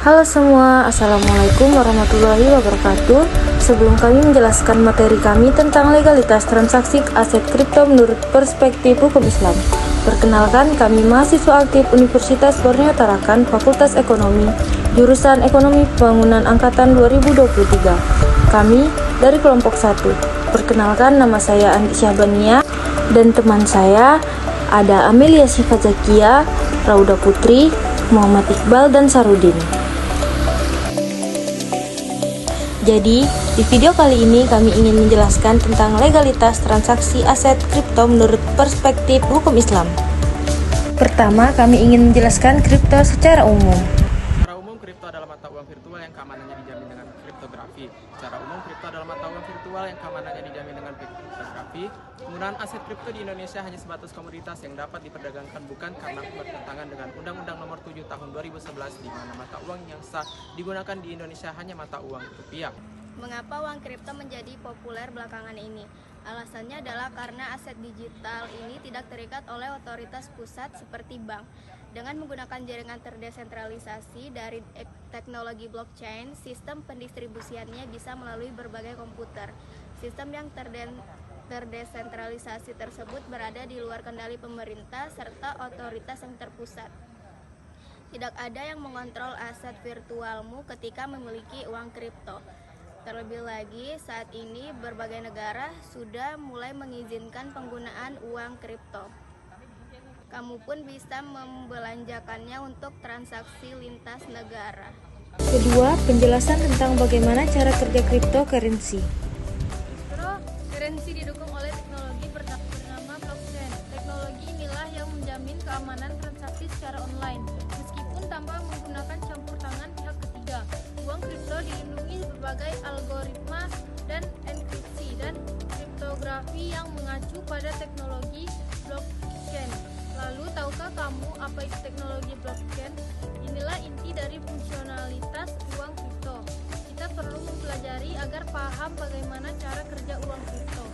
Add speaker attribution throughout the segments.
Speaker 1: Halo semua, Assalamualaikum warahmatullahi wabarakatuh. Sebelum kami menjelaskan materi kami tentang legalitas transaksi aset kripto menurut perspektif hukum Islam, perkenalkan kami mahasiswa aktif Universitas Borneo Tarakan, Fakultas Ekonomi, jurusan Ekonomi Pembangunan Angkatan 2023. Kami dari kelompok 1. Perkenalkan, nama saya Andi Syahbania dan teman saya ada Amelia Sifat Zakia, Rauda Putri, Muhammad Iqbal, dan Sarudin. Jadi, di video kali ini kami ingin menjelaskan tentang legalitas transaksi aset kripto menurut perspektif hukum Islam. Pertama, kami ingin menjelaskan kripto secara umum.
Speaker 2: Secara umum, kripto adalah mata uang virtual yang keamanannya dijamin dengan kriptografi. Secara umum, kripto adalah mata uang virtual yang keamanannya dijamin dengan kriptografi. Penggunaan aset kripto di Indonesia hanya sebatas komoditas yang dapat diperdagangkan, bukan karena bertentangan dengan Undang-Undang Nomor 7 Tahun 2011, di mana mata uang yang sah digunakan di Indonesia hanya mata uang rupiah.
Speaker 3: Mengapa uang kripto menjadi populer belakangan ini? Alasannya adalah karena aset digital ini tidak terikat oleh otoritas pusat seperti bank. Dengan menggunakan jaringan terdesentralisasi dari teknologi blockchain, sistem pendistribusiannya bisa melalui berbagai komputer. Sistem yang terdesentralisasi tersebut berada di luar kendali pemerintah serta otoritas yang terpusat. Tidak ada yang mengontrol aset virtualmu ketika memiliki uang kripto. Terlebih lagi, saat ini berbagai negara sudah mulai mengizinkan penggunaan uang kripto. Kamu pun bisa membelanjakannya untuk transaksi lintas negara.
Speaker 1: Kedua, penjelasan tentang bagaimana cara kerja cryptocurrency.
Speaker 4: Cryptocurrency didukung oleh teknologi bernama blockchain. Teknologi inilah yang menjamin keamanan transaksi secara online, meskipun tanpa menggunakan campur tangan pihak ketiga. Uang kripto dilindungi berbagai algoritma dan enkripsi dan kriptografi yang mengacu pada teknologi blockchain. Lalu, tahukah kamu apa itu teknologi blockchain? Inilah inti dari fungsionalitas uang kripto. Kita perlu mempelajari agar paham bagaimana cara kerja uang kripto.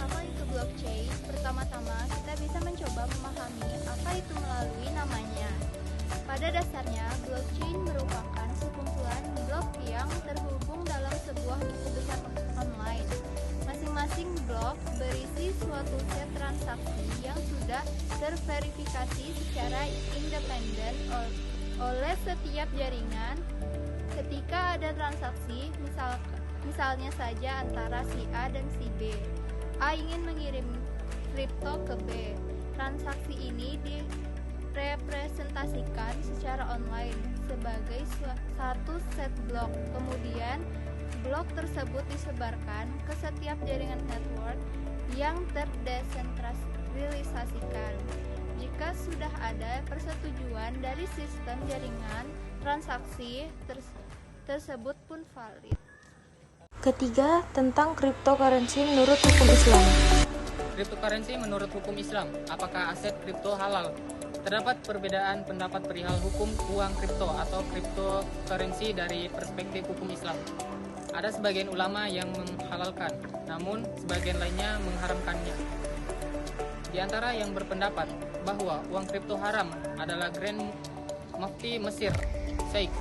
Speaker 3: Apa itu blockchain? Pertama-tama, kita bisa mencoba memahami apa itu melalui namanya. Pada dasarnya, blockchain merupakan sekumpulan blok yang terhubung dalam sebuah buku besar online. Masing-masing blok berisi suatu set transaksi yang sudah terverifikasi secara independen oleh setiap jaringan. Ketika ada transaksi, misalnya saja antara si A dan si B, A ingin mengirim kripto ke B. Transaksi ini direpresentasikan secara online sebagai satu set blok. Kemudian blok tersebut disebarkan ke setiap jaringan network yang terdesentralisasikan. Jika sudah ada persetujuan dari sistem jaringan, transaksi tersebut pun valid.
Speaker 1: Ketiga, tentang cryptocurrency menurut hukum Islam.
Speaker 2: Cryptocurrency menurut hukum Islam, apakah aset kripto halal? Terdapat perbedaan pendapat perihal hukum uang kripto atau cryptocurrency dari perspektif hukum Islam. Ada sebagian ulama yang menghalalkan, namun sebagian lainnya mengharamkannya. Di antara yang berpendapat bahwa uang kripto haram adalah Grand Mufti Mesir, Sheikh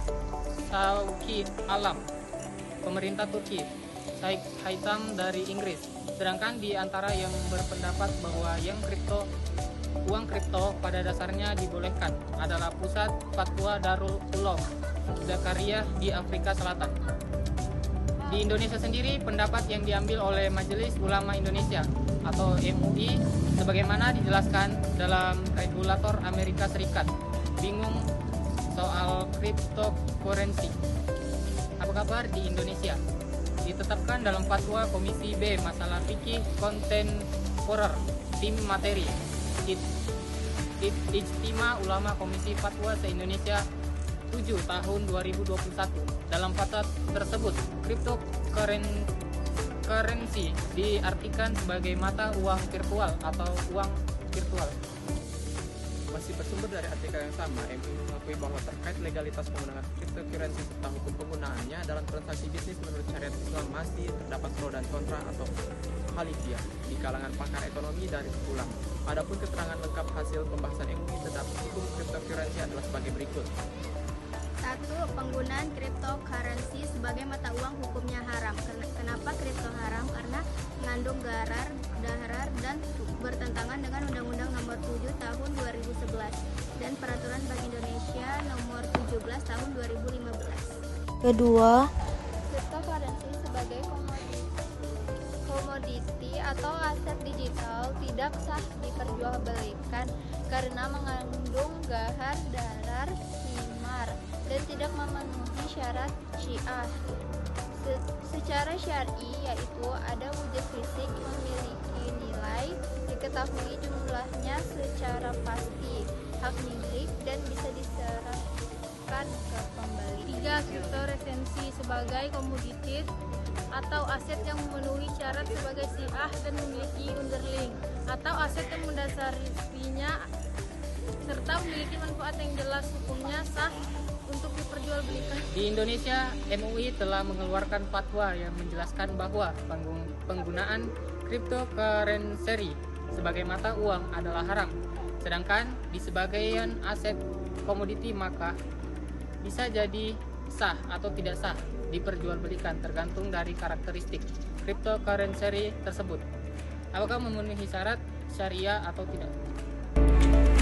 Speaker 2: Tauqi Alam, pemerintah Turki, Sheikh Haitham dari Inggris. Sedangkan di antara yang berpendapat bahwa uang kripto pada dasarnya dibolehkan adalah Pusat Fatwa Darul Uloom Zakaria di Afrika Selatan. Di Indonesia sendiri, pendapat yang diambil oleh Majelis Ulama Indonesia atau MUI sebagaimana dijelaskan dalam regulator Amerika Serikat. Bingung soal cryptocurrency. Apa kabar di Indonesia? Ditetapkan dalam fatwa Komisi B Masalah Fikih Kontemporer Tim Materi Ijtima Ulama Komisi Fatwa se-Indonesia 7 tahun 2021. Dalam fatwa tersebut, cryptocurrency diartikan sebagai mata uang virtual atau uang virtual.
Speaker 5: Masih bersumber dari artikel yang sama, MUI mengakui bahwa terkait legalitas penggunaan cryptocurrency serta hukum penggunaannya dalam transaksi bisnis menurut syariat Islam masih terdapat pro dan kontra atau khalifiyah di kalangan pakar ekonomi dari ulama. Adapun keterangan lengkap hasil pembahasan MUI terhadap hukum cryptocurrency adalah sebagai berikut.
Speaker 3: 1. penggunaan cryptocurrency sebagai mata uang hukumnya haram. Kenapa kripto haram? Karena mengandung darar dan bertentangan dengan Undang-Undang Nomor 7 Tahun 2011 dan Peraturan Bank Indonesia Nomor 17 Tahun 2015.
Speaker 1: Kedua,
Speaker 3: Cryptocurrency sebagai komoditi atau aset digital tidak sah diperjualbelikan karena mengandung darar, himar, dan tidak memenuhi syarat syiah. Secara syar'i, yaitu ada wujud fisik, memiliki nilai, diketahui jumlahnya secara pasti, hak milik, dan bisa diserahkan ke pembeli.
Speaker 4: 3. Kriptoresensi sebagai komoditi atau aset yang memenuhi syarat sebagai syiah dan memiliki underlying atau aset yang mendasarinya serta memiliki manfaat yang jelas, hukumnya sah untuk diperjualbelikan.
Speaker 2: Di Indonesia, MUI telah mengeluarkan fatwa yang menjelaskan bahwa penggunaan cryptocurrency sebagai mata uang adalah haram. Sedangkan di sebagian aset komoditi maka bisa jadi sah atau tidak sah diperjualbelikan tergantung dari karakteristik cryptocurrency tersebut. Apakah memenuhi syarat syariah atau tidak?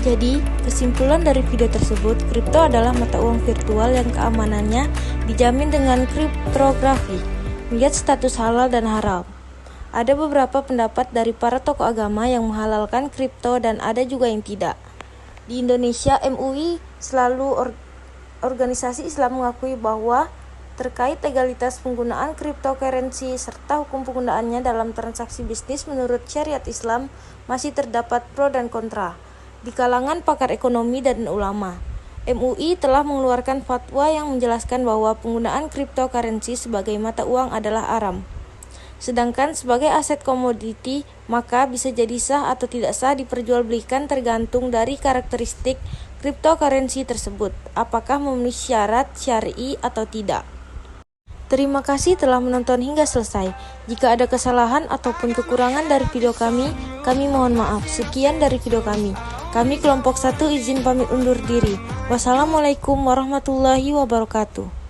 Speaker 1: jadi kesimpulan dari video tersebut, kripto adalah mata uang virtual yang keamanannya dijamin dengan kriptografi. Lihat status halal dan haram. Ada beberapa pendapat dari para tokoh agama yang menghalalkan kripto dan ada juga yang tidak. Di Indonesia, MUI selalu organisasi Islam mengakui bahwa terkait legalitas penggunaan cryptocurrency serta hukum penggunaannya dalam transaksi bisnis menurut syariat Islam masih terdapat pro dan kontra di kalangan pakar ekonomi dan ulama. MUI telah mengeluarkan fatwa yang menjelaskan bahwa penggunaan cryptocurrency sebagai mata uang adalah haram. Sedangkan sebagai aset komoditi, maka bisa jadi sah atau tidak sah diperjualbelikan tergantung dari karakteristik cryptocurrency tersebut, apakah memenuhi syarat syar'i atau tidak. Terima kasih telah menonton hingga selesai. Jika ada kesalahan ataupun kekurangan dari video kami mohon maaf. Sekian dari video kami. Kami kelompok 1 izin pamit undur diri. Wassalamualaikum warahmatullahi wabarakatuh.